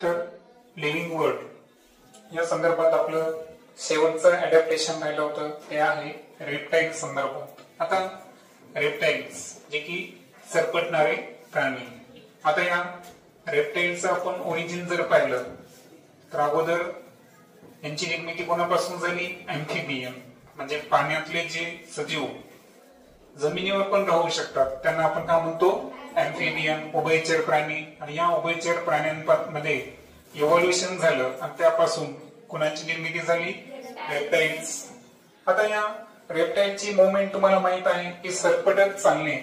तर living world या संदर्भात आपलं शेवटचं अडॅप्टेशन राहिलं होतं ते आहे रेप्टाइल संदर्भात. आता रेप्टाइल्स जे की सरपटणारे प्राणी. आता या रेप्टाइलचं आपण ओरिजिन जर पाहिलं तर अगोदर यांची निर्मिती कोणापासून झाली? अँफिबियन म्हणजे पाण्यातले जे सजीव जमिनीवर पण राहू शकतात त्यांना आपण काय म्हणतो? अँफिबियन, उभयचर प्राणी. आणि या उभयचर प्राण्यांमध्ये इव्होल्युशन झालं आणि त्यापासून कोणाची निर्मिती झाली? रेप्टाइल्स. आता या रेप्टाइलची मुवमेंट तुम्हाला माहित आहे की सरपटत चालणे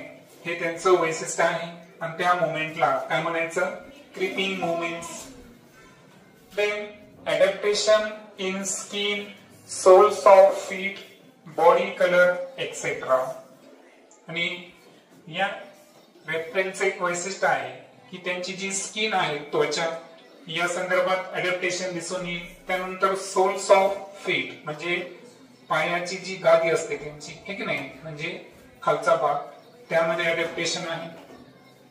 हे त्यांचं वैशिष्ट्य आहे आणि त्या मुवमेंटला काय म्हणायचं? Creeping movements. Then adaptation in skin, soles of feet, body colour etcetera. आणि या रेप्टाइलचं एक वैशिष्ट्य आहे की त्यांची जी स्किन आहे, त्वचा, या संदर्भात अडॅप्टेशन दिसून येईल. त्यानंतर सोल्स ऑफ फीट म्हणजे पायाची जी गादी असते त्यांची, हे की नाही, म्हणजे खालचा भाग, त्यामध्ये अडॅप्टेशन आहे.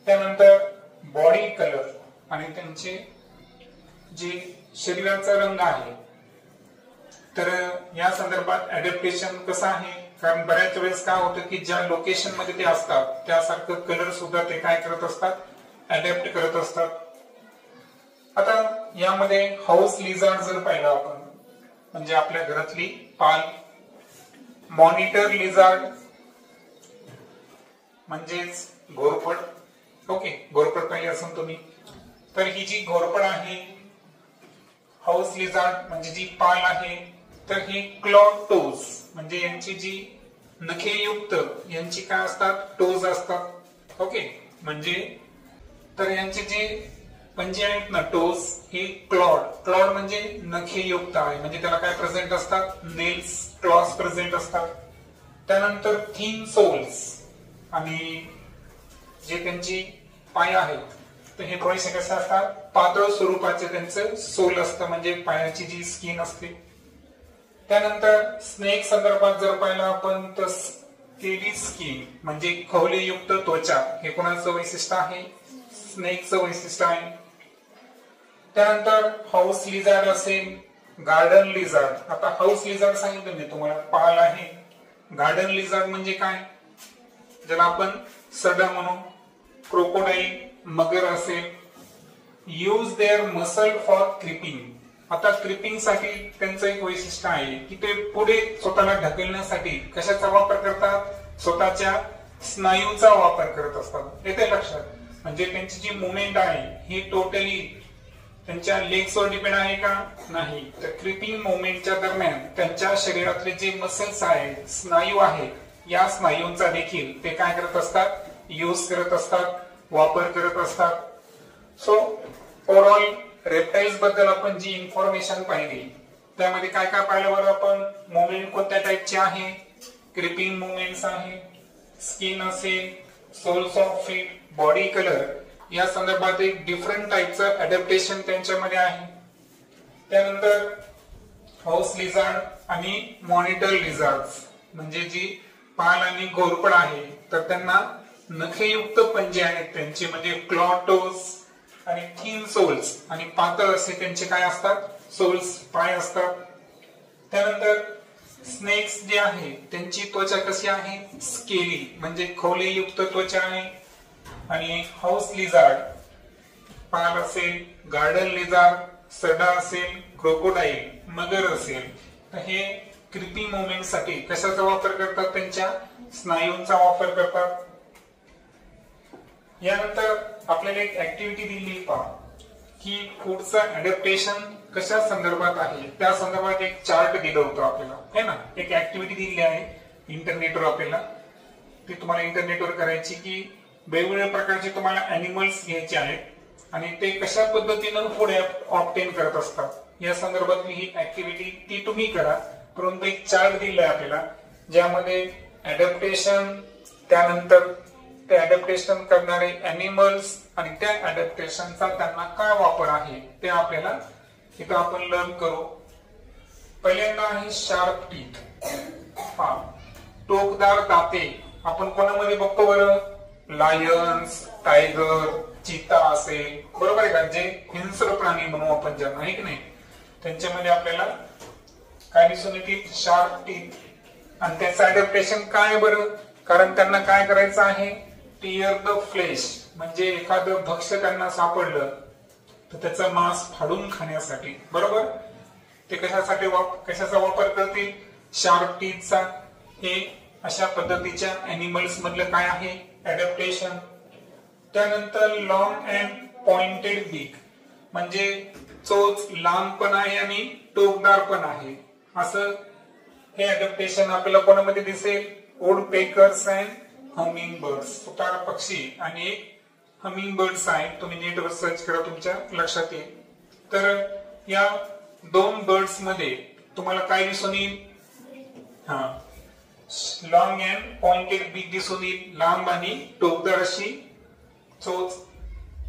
त्यानंतर बॉडी कलर आणि त्यांचे जे शरीराचा रंग आहे, तर या संदर्भात अडॅप्टेशन कसं आहे? कारण बऱ्याच वेळेस काय होतं की ज्या लोकेशन मध्ये ते असतात त्यासारखं कलर सुद्धा ते काय करत असतात? अडॅप्ट करत असतात. आता यामध्ये हाऊस लिझार्ड जर पाहिलं आपण म्हणजे आपल्या घरातली पाल, मॉनिटर लिझार्ड म्हणजेच घोरपड. ओके, घोरपड पाहिली असेल तुम्ही. तर ही जी घोरपड आहे, हाऊस लिझार्ड म्हणजे जी पाल आहे, तर ही क्लॉड टोज म्हणजे यांची जी नखेयुक्त यांची काय असतात? टोज असतात. ओके, म्हणजे तर यांचे जे पंजे आहेत ना, टोज, हे क्लॉड म्हणजे नखेयुक्त आहे, म्हणजे त्याला काय प्रेझेंट असतात? नेल्स, क्लॉज प्रेझेंट असतात. त्यानंतर थिन सोल्स आणि जे त्यांची पाय आहेत तर हे थोडेसे कसे असतात? पातळ स्वरूपाचे त्यांचं सोल असतं म्हणजे पायाची जी स्किन असते. त्यानंतर स्नेक संदर्भात जर पाहिलं आपण तर स्केली स्किन म्हणजे खवलेयुक्त त्वचा हे कोणाचं वैशिष्ट्य आहे? स्नेकचं वैशिष्ट्य आहे. त्यानंतर हाऊस लिझार्ड असेल, गार्डन लिझार्ड. आता हाऊस लिझार्ड सांगितलं मी तुम्हाला, पाल आहे. गार्डन लिझार्ड म्हणजे काय? ज्याला आपण सडा म्हणू. क्रोकोडाईल, मगर असेल. Use their muscle for creeping. आता क्रिपिंग साठी त्यांचं एक वैशिष्ट्य आहे की ते पुढे स्वतःला ढकलण्यासाठी कशाचा वापर करतात? स्वतःच्या स्नायूचा वापर करत असतात. येते लक्षात? म्हणजे त्यांची जी मुवमेंट आहे ही टोटली त्यांच्या लेग्सवर डिपेंड आहे का? नाही. तर क्रिपिंग मुवमेंटच्या दरम्यान त्यांच्या शरीरातले जे मसल्स आहेत, स्नायू आहेत, या स्नायूंचा देखील ते काय करत असतात? यूज करत असतात, वापर करत असतात. सो ओव्हरऑल रेप्टाइल्स बद्दल आपण जी इन्फॉर्मेशन पाहिली त्यामध्ये काय काय पाहिलं बरं आपण? मुवमेंट कोणत्या टाइपची आहे? क्रिपिंग मुवमेंट्स आहे, स्किन असेल, soles of feet, body colour, या संदर्भात एक डिफरंट टाइपचं अडॅप्टेशन त्यांच्यामध्ये आहे. त्यानंतर हाऊस लिझार्ड आणि मॉनिटर लिझार्ड म्हणजे जी पाल आणि घोरपड आहे तर त्यांना नखेयुक्त पंजे आहेत त्यांचे म्हणजे क्लॉड टोज आणि थिन सोल्स आणि पातळ असे त्यांचे काय असतात? सोल्स, पाय असतात. त्यानंतर स्नेक्स जे आहे त्यांची त्वचा कशी आहे? स्केली म्हणजे खवलेयुक्त त्वचा आहे. आणि हाऊस लिझार्ड पाल असेल, गार्डन लिझार्ड सडा असेल, क्रोकोडाईल, मगर असेल, तर हे क्रिपिंग मुवमेंट साठी कशाचा वापर करतात? त्यांच्या स्नायूंचा वापर करतात. यानंतर आपल्याला एक ऍक्टिव्हिटी दिली पहा की पुढचं अडॅप्टेशन कशा संदर्भात आहे त्या संदर्भात एक चार्ट दिलं होतं आपल्याला, है ना. एक ऍक्टिव्हिटी दिली आहे इंटरनेटवर आपल्याला, ती तुम्हाला इंटरनेटवर करायची की वेगवेगळ्या प्रकारचे तुम्हाला अॅनिमल्स घ्यायचे आहेत आणि ते कशा पद्धतीनं पुढे ऑब्टेन करत असतात या संदर्भातली ही ऍक्टिव्हिटी ती तुम्ही करा. परंतु एक चार्ट दिलाय आपल्याला ज्यामध्ये अडॅप्टेशन, त्यानंतर ते अडॅप्टेशन करणारे अॅनिमल्स आणि त्या अडॅप्टेशनचा त्यांना काय वापर आहे ते आपल्याला इथं आपण लर्न करू. पहिल्यांदा आहे शार्प टीथ, टोकदार दाते. आपण कोणामध्ये बघतो बरं? लायन्स, टायगर, चिता असेल, बरोबर आहे का, जे हिंस्र प्राणी म्हणू आपण ज्यांना, आहे की नाही, त्यांच्यामध्ये आपल्याला काय दिसून येतील, शार्प टीथ. आणि त्याचं अडॅप्टेशन काय बरं, कारण त्यांना काय करायचं आहे, टिअर द फ्लेश, म्हणजे एखादं भक्ष्य त्यांना सापडलं तर त्याचा मांस फाडून खाण्यासाठी, बरोबर. ते कशाचा वापर करतील, शार्प टीथचा. हे अशा पद्धतीच्या एनिमल्स मधलं काय आहे, अडॅप्टेशन. त्यानंतर लॉंग अँड पॉइंटेड बीक, म्हणजे चोच लांब पण आहे आणि टोकदार पण आहे, असं हे अडॅप्टेशन आपल्याला कोणामध्ये दिसेल, wood peckers and humming birds, सुतार पक्षी आणि एक हमिंग बर्ड्स आहे. तुम्ही नेटवर सर्च करा, तुमच्या लक्षात येईल. तर या दोन बर्ड्स मध्ये तुम्हाला काय दिसून येईल, लॉंग अँड पॉइंटेड बीक दिसून येईल, लांब आणि टोकदार अशी चोच.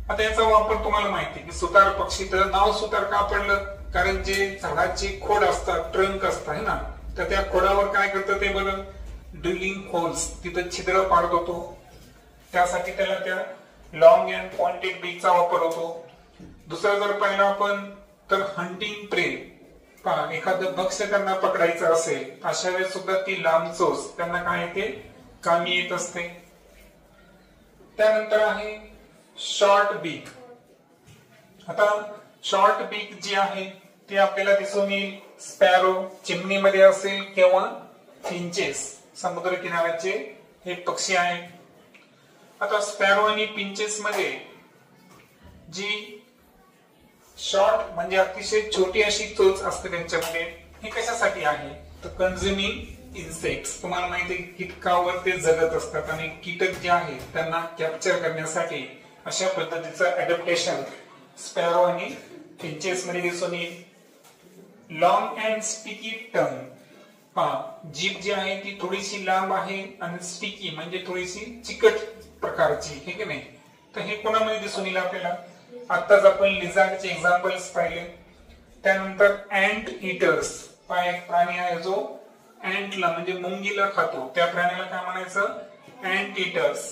आता याचा वापर तुम्हाला माहिती की सुतार पक्षी, तर नाव सुतार का पडलं, कारण जे झाडाची खोड असतात, ट्रंक असतात, है ना, तर त्या खोडावर काय करतं ते बरं, ड्रिलिंग होल्स, तिथं छिद्र पाडत होतो, त्यासाठी त्याला त्या लॉंग अँड पॉइंटेड बीकचा वापर होतो. दुसरं जर पाहिलं आपण तर हंटिंग प्रे, एखादं भक्ष्य त्यांना पकडायचं असेल, अशा वेळेस सुद्धा ती लांब चोच त्यांना काय येते, कामी येत असते. त्यानंतर आहे शॉर्ट बीक. आता शॉर्ट बीक जी आहे ती आपल्याला दिसून येईल स्पॅरो, चिमणीमध्ये असेल, किंवा फिंचेस, समुद्र किनाऱ्याचे हे पक्षी आहेत. आता स्पॅरो आणि पिंचेस मध्ये जी शॉर्ट म्हणजे अतिशय छोटी अशी चोच असते त्यांच्यामध्ये, हे कशासाठी आहे, तर कन्झ्युमिंग इन्सेक्ट्स. तुम्हाला माहिती आहे कीटकावर ते जगत असतात आणि कीटक जे आहेत त्यांना कॅप्चर करण्यासाठी अशा पद्धतीचं अडॅप्टेशन स्पॅरो आणि फिंचेस मध्ये दिसून येईल. लॉंग अँड स्टिकी टंग, जीभ जी आहे ती थोडीशी लांब आहे आणि स्टिकी म्हणजे थोडीशी चिकट प्रकारची, हे की नाही, तर हे कोणामध्ये दिसून येईल आपल्याला, आताच आपण लिझार्डचे एक्झाम्पल्स पाहिले. त्यानंतर अँट इटर्स, एक प्राणी आहे जो अँटला म्हणजे मुंगीला खातो, त्या प्राण्याला काय म्हणायचं, अँट इटर्स.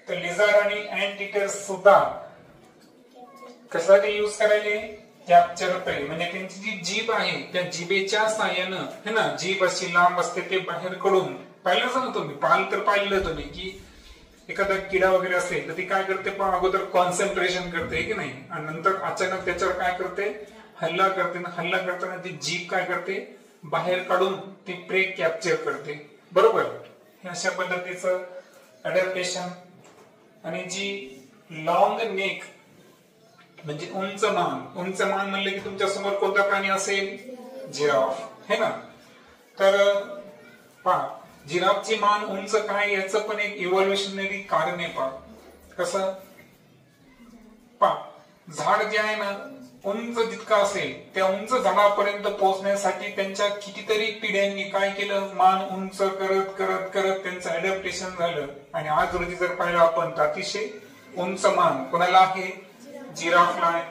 तर लिझार्ड आणि अँट इटर्स सुद्धा कशासाठी यूज करायले, कॅप्चर प्रे, म्हणजे त्यांची जी जीभ आहे त्या जिभेच्या साह्यानं, है ना, जीभ अशी लांब असते, ते बाहेर कडून पाहिलं ना तुम्ही, तर पाहिलं तुम्ही की एखादा किडा वगैरे असेल तर ती काय करते, पण अगोदर कॉन्सन्ट्रेशन करते की नाही, आणि नंतर अचानक त्याच्यावर काय करते, हल्ला करते, हल्ला करताना ती जीभ काय करते, बाहेर काढून ती प्रे कॅप्चर करते, बरोबर. हे अशा पद्धतीचं अडॅप्टेशन. आणि जी लॉंग नेक म्हणजे उंच मान, उंच मान म्हणले की तुमच्या समोर कोणता प्राणी असेल, जिराफ, है ना. तर जिराफची मान उंच काय, याचं पण एक इव्हॉल्युशनरी कारण आहे. कसं, झाड जे आहे ना उंच जितका असेल त्या उंच झाडापर्यंत पोहोचण्यासाठी त्यांच्या कितीतरी पिढ्यांनी काय केलं, मान उंच करत करत करत त्यांचं अडॅप्टेशन झालं. आणि आज रोजी जर पाहिलं आपण तर अतिशय उंच मान कोणाला आहे, जिराफला आहे.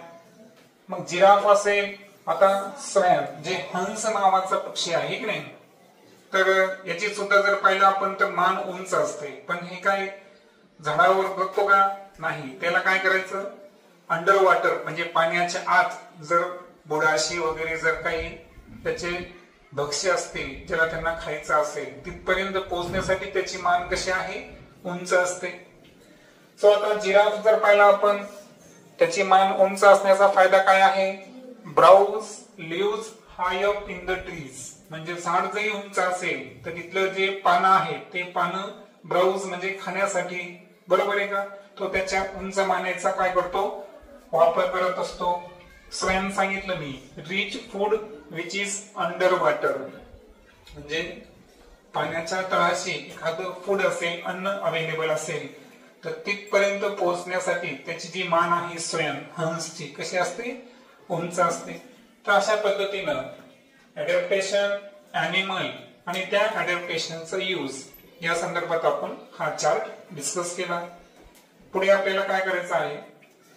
मग जिराफ असेल, आता स्वॅन जे हंस नावाचा पक्षी आहे की नाही, तर याची सुद्धा जर पाहिलं आपण तर मान उंच असते, पण हे काय झाडावर बघतो का, नाही. त्याला काय करायचं, अंडर वॉटर म्हणजे पाण्याच्या आत जर बुडाशी वगैरे जर काही त्याचे भक्ष्य असतील ज्याला त्यांना खायचं असेल, तिथपर्यंत पोहोचण्यासाठी त्याची मान कशी आहे, उंच असते. सो आता जिराफ जर पाहिला आपण, त्याची मान उंच असण्याचा फायदा काय आहे, browse leaves high up in the trees, म्हणजे झाड जरी उंच असेल तर तिथलं जे पानं आहे ते पानं ब्राउज म्हणजे खाण्यासाठी, बरोबर आहे का, तो त्याच्या उंच मानेचा काय करतो, वापर करत असतो. स्वयं सांगितलं मी, rich food which is under water, म्हणजे पाण्याच्या तळाशी एखादं फूड असेल, अन्न अवेलेबल असेल तर तिथपर्यंत पोहोचण्यासाठी त्याची जी मान आहे स्वयं हंसची कशी असते, उंच असते. तर अशा पद्धतीनं अडॅप्टेशन, ॲनिमल आणि त्या अडॅप्टेशनचा यूज या संदर्भात आपण हा चार्ट डिस्कस केला. पुढे आपल्याला काय करायचं आहे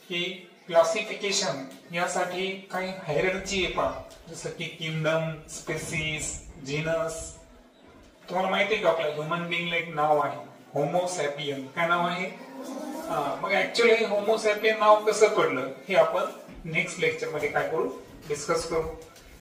की क्लासिफिकेशन, यासाठी काही हायरार्की आहे, जसं की किंगडम, स्पेसीज, जीनस. तुम्हाला माहिती आहे का आपल्या ह्युमन बिंगला एक नाव आहे, होमो सॅपियन. काय नाव आहे, मग ऍक्च्युअली होमोसॅपियन नाव कसं पडलं हे आपण नेक्स्ट लेक्चर मध्ये काय करू, डिस्कस करू.